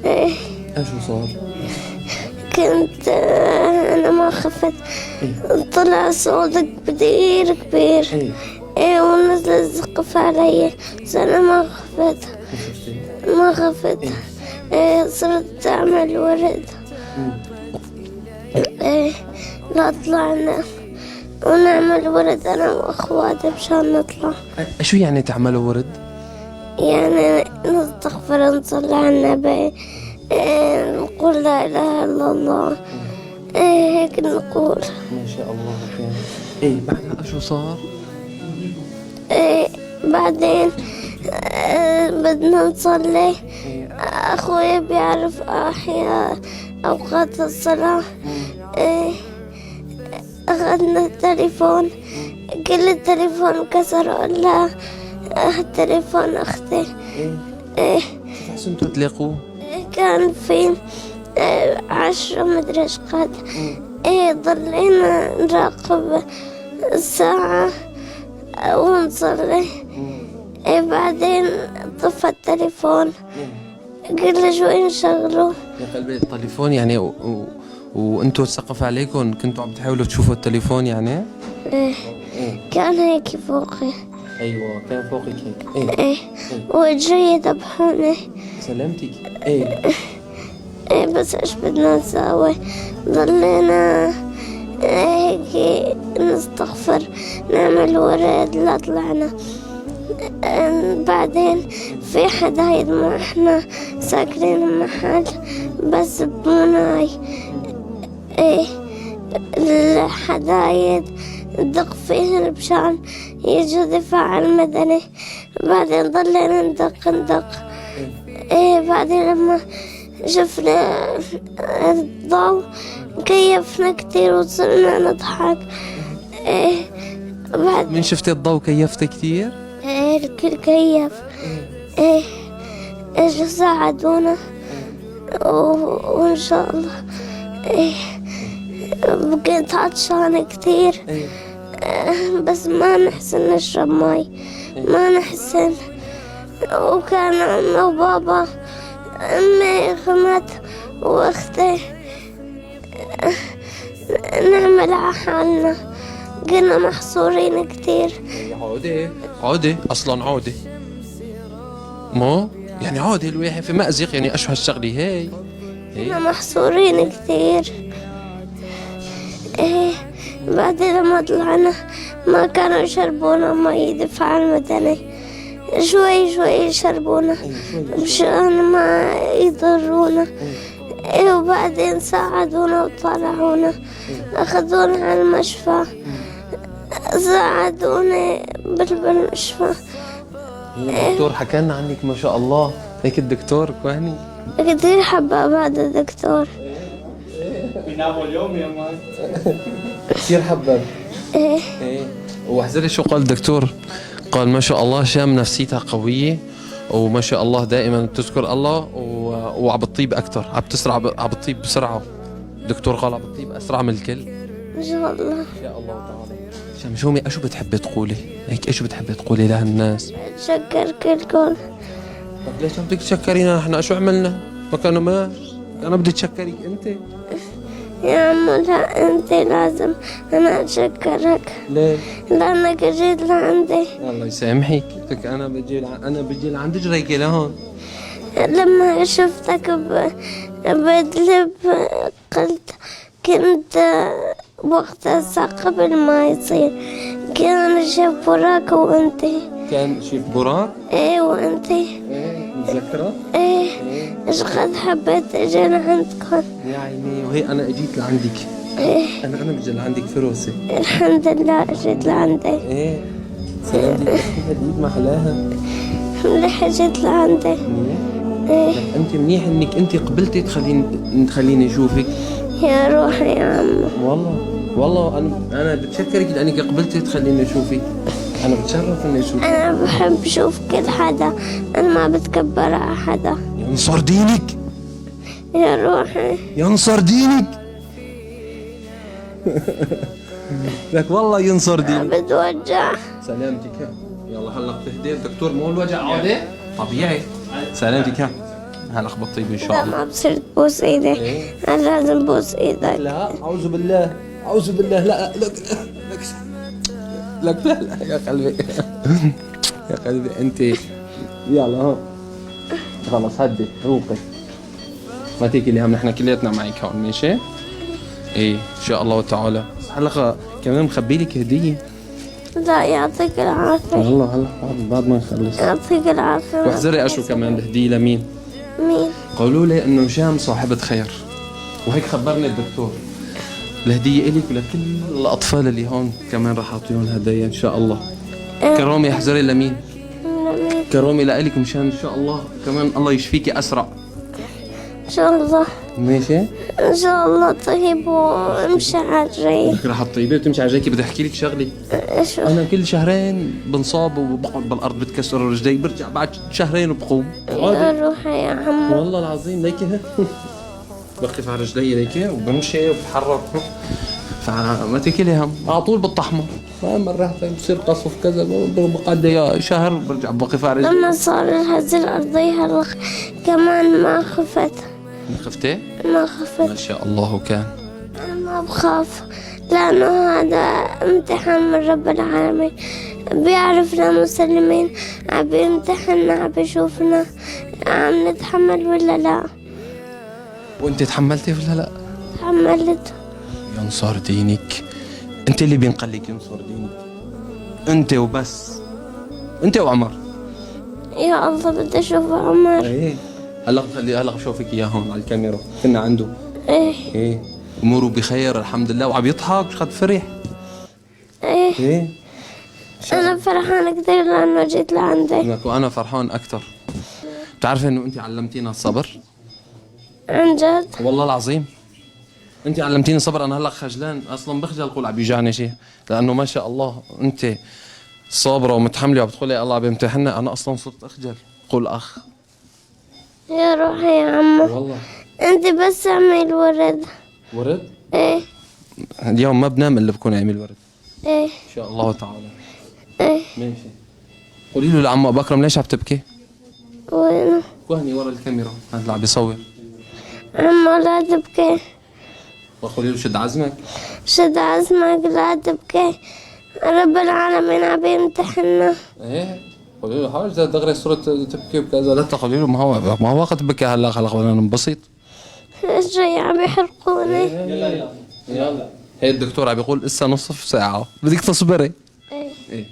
إيه. شو صار؟ كنت أنا ما خفت. طلع صوت كبير كبير. إيه ونزل السقف علي، بس أنا ما خفت. ما خفت. إيه صرت أعمل ورد. إيه لا طلعنا ونعمل ورد أنا وأخواتي مشان نطلع. شو يعني تعملوا ورد؟ يعني نستغفر، نصلي على النبي، إيه نقول لا إله إلا الله. إيه هيك نقول. ما شاء الله. ايه بعدها شو صار؟ إيه بعدين بدنا نصلي. أخوي بيعرف أحياء أوقات الصلاة. إيه أخذنا التليفون، كل التليفون كسر إلا تليفون أختي. إيه كيف حسنتوا تلاقوه؟ كان في 10 مدري ايش قد. إيه ضلينا نراقب الساعة ونصلي. إيه بعدين طفى التليفون، قلنا شوي نشغله. يا قلبي التليفون يعني وانتوا السقف عليكم كنتوا عم تحاولوا تشوفوا التليفون يعني؟ إيه كان هيك فوقي. ايوه كان فوقك هيك. إيه واجري يذبحوني. سلامتك. ايه إيه بس إيش بدنا نسوي؟ ضلينا هيك نستغفر، نعمل ورد، لا طلعنا. بعدين في حدايد، ما احنا ساكنين محل بس بموناي. ايه الحدايد ندق فيهن مشان يجوا دفاع المدني. بعدين ضلينا ندق. ايه بعدين لما شفنا الضوء كيفنا كتير وصرنا نضحك. ايه بعد من شفتي الضوء كيفتي كتير؟ ايه الكل كيف. ايه ايش ساعدونا وان شاء الله. ايه بقيت عطشانة كتير. بس ما نحسن نشرب مي، ما نحسن. وكان عمي وبابا، أمي غمت واختي نعمل على حالنا، قلنا محصورين كتير. عودة أصلا عودة مو يعني عودة الواحد في مأزق يعني أشو هالشغلة هي قلنا محصورين كتير. إيه بعدين لما طلعنا ما كانوا يشربونا مي دفاع المدني، شوي شوي يشربونا مشان ما يضرونا. إيه وبعدين ساعدونا وطلعونا، أخذونا على المشفى، ساعدونا بالمشفى. الدكتور حكى لنا عنك ما شاء الله، هيك الدكتور كواني كتير حبة بعد الدكتور. بيناموا اليوم يا مان. كثير حبب. إيه واحذري شو قال الدكتور؟ قال ما شاء الله شام نفسيتها قوية وما شاء الله دائما تذكر الله وعم بتطيب أكثر، عم تسرع، عم بتطيب بسرعة. الدكتور قال عم بتطيب أسرع من الكل إن شاء الله. إن شاء الله تعالى. شمشومي أشو بتحبي تقولي؟ هيك أشو بتحبي تقولي لهالناس؟ أتشكر كلكم. طب ليش عم بدك تشكرينا؟ نحن شو عملنا؟ ما كانوا ما أنا بدي أتشكرك أنت. يا عم لا، أنت لازم أنا أتشكرك. ليه؟ لأنك جيت لعندي. الله يسامحك، لك أنا بجي لعند جريكي لهون. لما شفتك بدلب قلت كنت وقتها قبل ما يصير كان شيف براك وأنت. كان شيف براك؟ إيه وأنت. إيه متذكرة؟ إيه إيش قد حبيت أجي لعندكم. يا عيني وهي أنا أجيت لعندك. إيه أنا بجي لعندك فروسي. الحمد لله أجيت لعندي. إيه سلامتك، الإيد ما حلاها. مليح أجيت لعندي. إيه أنت منيح إنك أنت قبلتي تخليني أشوفك. يا روحي يا عم. والله أنا بتشكرك لأنك قبلتي تخليني أشوفك. أنا بتشرف إني أشوفك. أنا بحب أشوف كل حدا، أنا ما بتكبر على حدا. ينصر دينك يا روحي. ينصر دينك. لك والله ينصر دينك. بتوجع. سلامتك. يلا هلا بتهدي الدكتور، مو الوجع عادي طبيعي. سلامتك. هلا خبطي ان شاء لا الله. ما بصير تبوس ايدك. إيه. انا لازم بوس ايدك. لا اعوذ بالله اعوذ بالله. لا لك لا يا قلبي يا قلبي انت. يلا ها خلص هدي روقي ما تيجي لي هم نحن كلياتنا معك هون ماشي؟ ايه ان شاء الله تعالى. هلا كمان مخبي لك هديه. لا يعطيك العافية. هلا بعد ما نخلص. يعطيك العافية. واحذري اشو كمان الهديه لمين؟ مين؟ قالوا لي انه هشام صاحبة خير وهيك خبرني الدكتور. الهدية إلك ولكل الأطفال اللي هون كمان راح أعطيهم هدايا إن شاء الله. كرامي احذري لمين؟ لمين؟ كرامي لإلك مشان إن شاء الله كمان الله يشفيكي أسرع. ان شاء الله. ماشي؟ ان شاء الله طيب وامشي عجري. لك راح تطيبي وتمشي على جاكي. بدي أحكي لك شغلة. ايش؟ أنا كل شهرين بنصاب وبقعد بالأرض بتكسر رجلي برجع بعد شهرين وبقوم. يا روحي يا عمو. والله العظيم ليكي بقف على رجلي ليكي وبمشي وبتحرك. فما تكلي هم على طول بالطحمة. مرة بصير قصف كذا بقعد يا شهر برجع بقف على رجلي. لما صار الهزة الأرضية هلا كمان ما خفت. خفتي؟ ما خفت. ما شاء الله كان. أنا ما بخاف لأنه هذا امتحان من رب العالمين. بيعرفنا مسلمين، عم بيمتحننا، عم بيشوفنا عم نتحمل ولا لا. وانت تحملتي ولا لا؟ تحملت. ينصر دينك. انت اللي بينقلك ينصر دينك. انت وبس. انت وعمر. يا الله بدي أشوف عمر. ايه هلا بشوفك اياه هون على الكاميرا. كنا عنده. إيه ايه اموره بخير الحمد لله وعم يضحك قد فرح. إيه. ايه أنا فرحانة كثير لأنه جيت لعندك. وانا فرحان اكثر. بتعرفي انه انت علمتينا الصبر؟ عن جد. والله العظيم انت علمتيني الصبر. انا هلا خجلان اصلا بخجل اقول عم بيجعني شيء لانه ما شاء الله انت صابره ومتحمله وبتقولي الله بيمتحنا. انا اصلا صرت اخجل قول اخ. يا روحي يا عمو. والله أنت بس اعمل ورد. ورد إيه اليوم ما بنام الا بكون عامل ورد إيه ان شاء الله تعالى. إيه. ماشي. قولي له لعمو ابو اكرم ليش عم تبكي؟ وينه؟ وهني ورا الكاميرا هذا اللي عم بيصور. عمو لا تبكي. وقولي له شد عزمك. شد عزمك لا تبكي. رب العالمين عم يمتحننا. ايه قولي له حاول دغري صرت تبكي وكذا. لا قولي له ما هو وقت بكي هلا خلينا ننبسط. ايش جاي عم يحرقوني. يلا هي الدكتور عم بيقول لسه نصف ساعة بدك تصبري. إيه. ايه